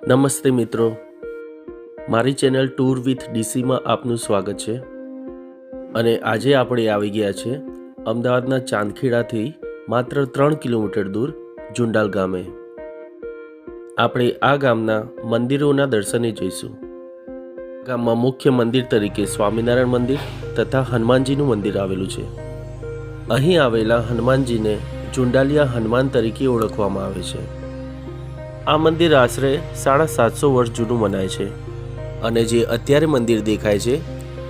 નમસ્તે મિત્રો, મારી ચેનલ ટૂર વિથ ડીસીમાં આપનું સ્વાગત છે. અને આજે આપણે આવી ગયા છે અમદાવાદના ચાંદખેડાથી માત્ર 3 કિલોમીટર દૂર જુંડાલ ગામે. આપણે આ ગામના મંદિરોના દર્શને જઈશું. ગામમાં મુખ્ય મંદિર તરીકે સ્વામિનારાયણ મંદિર તથા હનુમાનજીનું મંદિર આવેલું છે. અહીં આવેલા હનુમાનજીને જુંડાલિયા હનુમાન તરીકે ઓળખવામાં આવે છે. આ મંદિર આશરે 750 વર્ષ જૂનું મનાય છે અને જે અત્યારે મંદિર દેખાય છે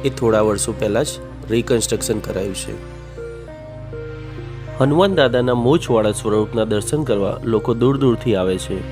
એ થોડા વર્ષો પહેલાં જ રિકન્સ્ટ્રક્શન કરાયું છે. હનુમાન દાદાના મૂછવાળા સ્વરૂપના દર્શન કરવા લોકો દૂર દૂરથી આવે છે.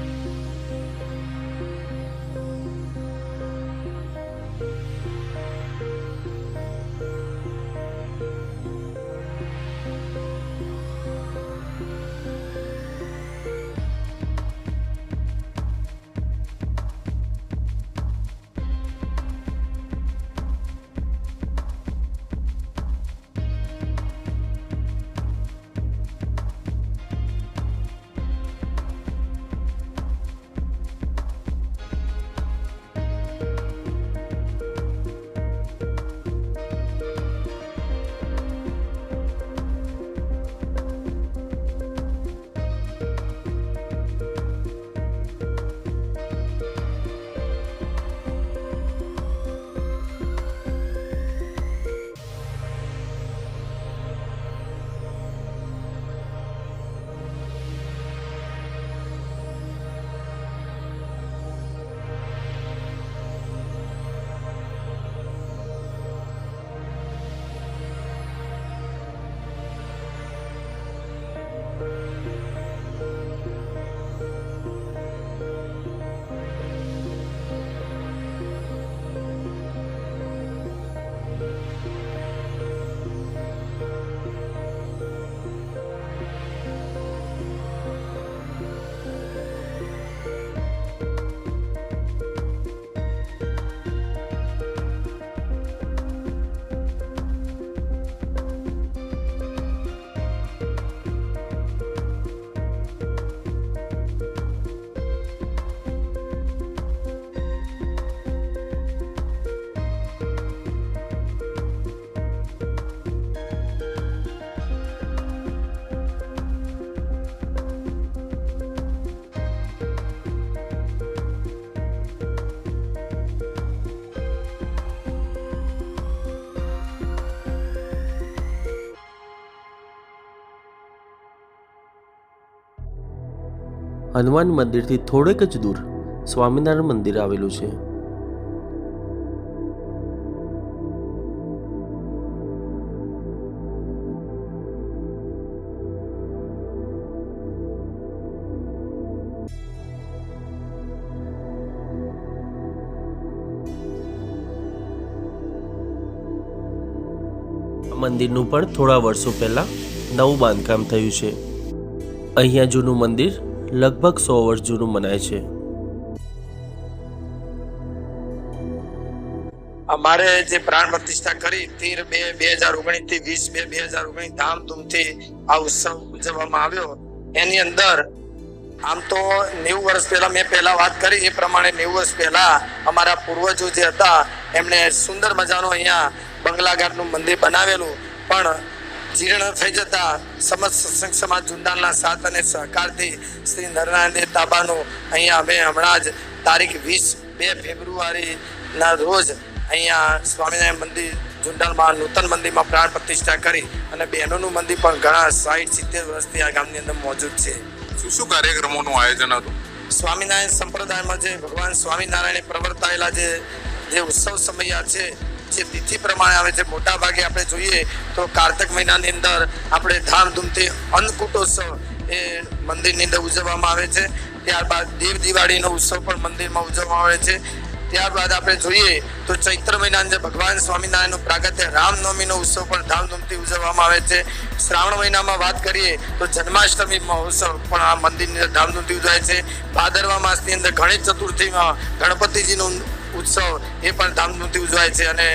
હનુમાન મંદિરથી થોડેક જ દૂર સ્વામિનારાયણ મંદિર આવેલું છે. મંદિરનું પણ થોડા વર્ષો પહેલા નવું બાંધકામ થયું છે. અહીંયા જૂનું મંદિર લગભગ 100 વર્ષ જૂનું મનાય છે. અમારે જે પ્રાણ પ્રતિષ્ઠા કરી 13/2/2019 થી 20/2/2019 ધામધૂમથી આ ઉત્સવ ઉજવવામાં આવ્યો. એની અંદર આમ તો 90 વર્ષ પહેલા મેં પહેલા વાત કરી એ પ્રમાણે 90 વર્ષ પહેલા અમારા પૂર્વજો જે હતા એમણે સુંદર મજાનું અહીંયા બંગલાઘાટનું મંદિર બનાવેલું, પણ જીર્ણ થઈ જતા સમસ્ત સત્સંગ સમાજ જુંડાલના સાથ અને સહકારથી શ્રી નરનારાયણ દેવ તાબાનું અહીંયા અમે હમણાં જ તારીખ 2 ફેબ્રુઆરીના રોજ અહીંયા સ્વામિનારાયણ મંદિર જુંડાલમાં નૂતન મંદિરમાં પ્રાણ પ્રતિષ્ઠા કરી અને બહેનોનું મંદિર પણ ઘણા 60-70 વર્ષથી આ ગામની અંદર મોજૂદ છે. શું કાર્યક્રમોનું આયોજન હતું? સ્વામિનારાયણ સંપ્રદાયમાં જે ભગવાન સ્વામિનારાયણે પ્રવર્તાયેલા જે ઉત્સવ સમયા છે જે તિથિ પ્રમાણે આવે છે, મોટા ભાગે આપણે જોઈએ તો કાર્તક મહિનાની અંદર આપણે ધામધૂમથી અન્નકૂટોત્સવ એ મંદિરની અંદર ઉજવવામાં આવે છે. ત્યારબાદ દેવ દિવાળીનો ઉત્સવ પણ મંદિરમાં ઉજવવામાં આવે છે. ત્યારબાદ આપણે જોઈએ તો ચૈત્ર મહિનાની અંદર ભગવાન સ્વામિનારાયણનું પ્રાગટ્ય રામનવમીનો ઉત્સવ પણ ધામધૂમથી ઉજવવામાં આવે છે. શ્રાવણ મહિનામાં વાત કરીએ તો જન્માષ્ટમી મહોત્સવ પણ આ મંદિરની અંદર ધામધૂમથી ઉજવાય છે. ભાદરવા માસની અંદર ગણેશ ચતુર્થીમાં ગણપતિજીનું ઉત્સવ એ પણ ધામધૂમથી ઉજવાય છે અને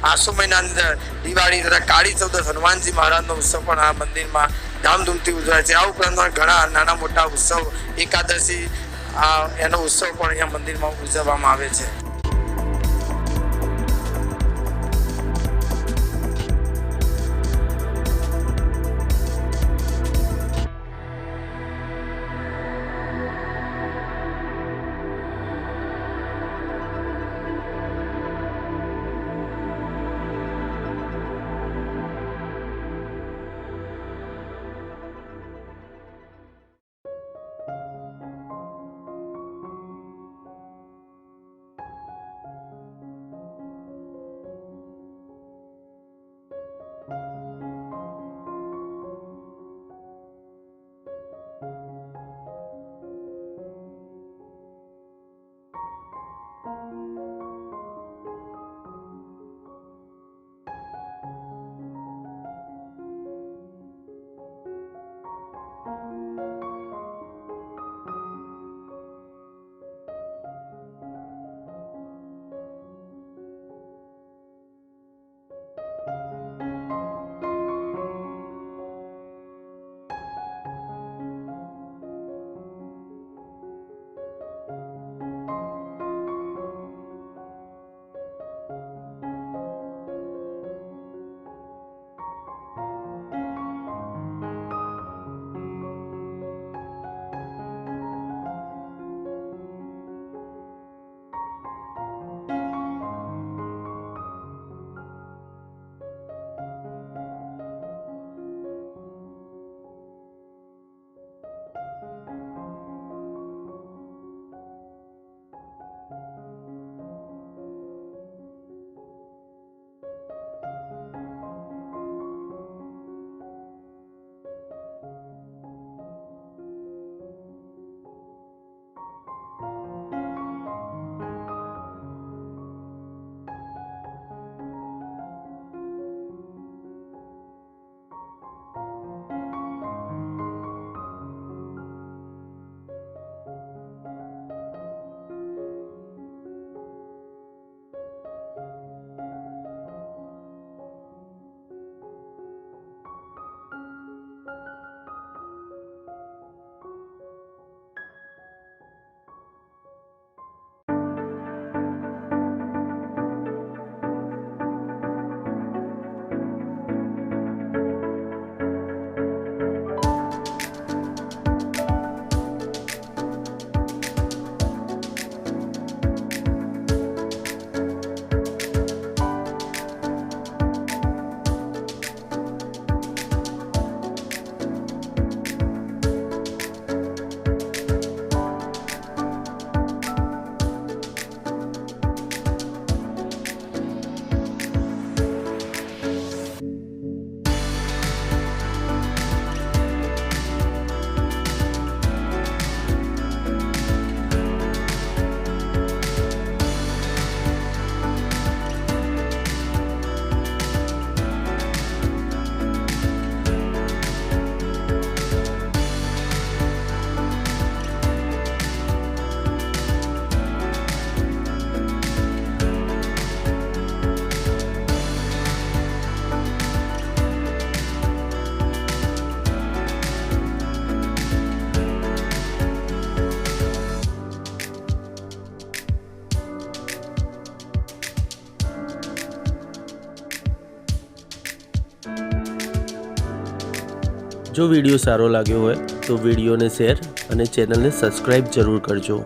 આસો મહિનાની અંદર દિવાળી તથા કાળી ચૌદશ હનુમાનજી મહારાજનો ઉત્સવ પણ આ મંદિરમાં ધામધૂમથી ઉજવાય છે. આ ઉપરાંત ઘણા નાના મોટા ઉત્સવ એકાદશી એનો ઉત્સવ પણ અહીંયા મંદિરમાં ઉજવવામાં આવે છે. જો વિડીયો સારો લાગ્યો હોય તો વિડીયોને શેર અને ચેનલને સબસ્ક્રાઈબ જરૂર કરજો.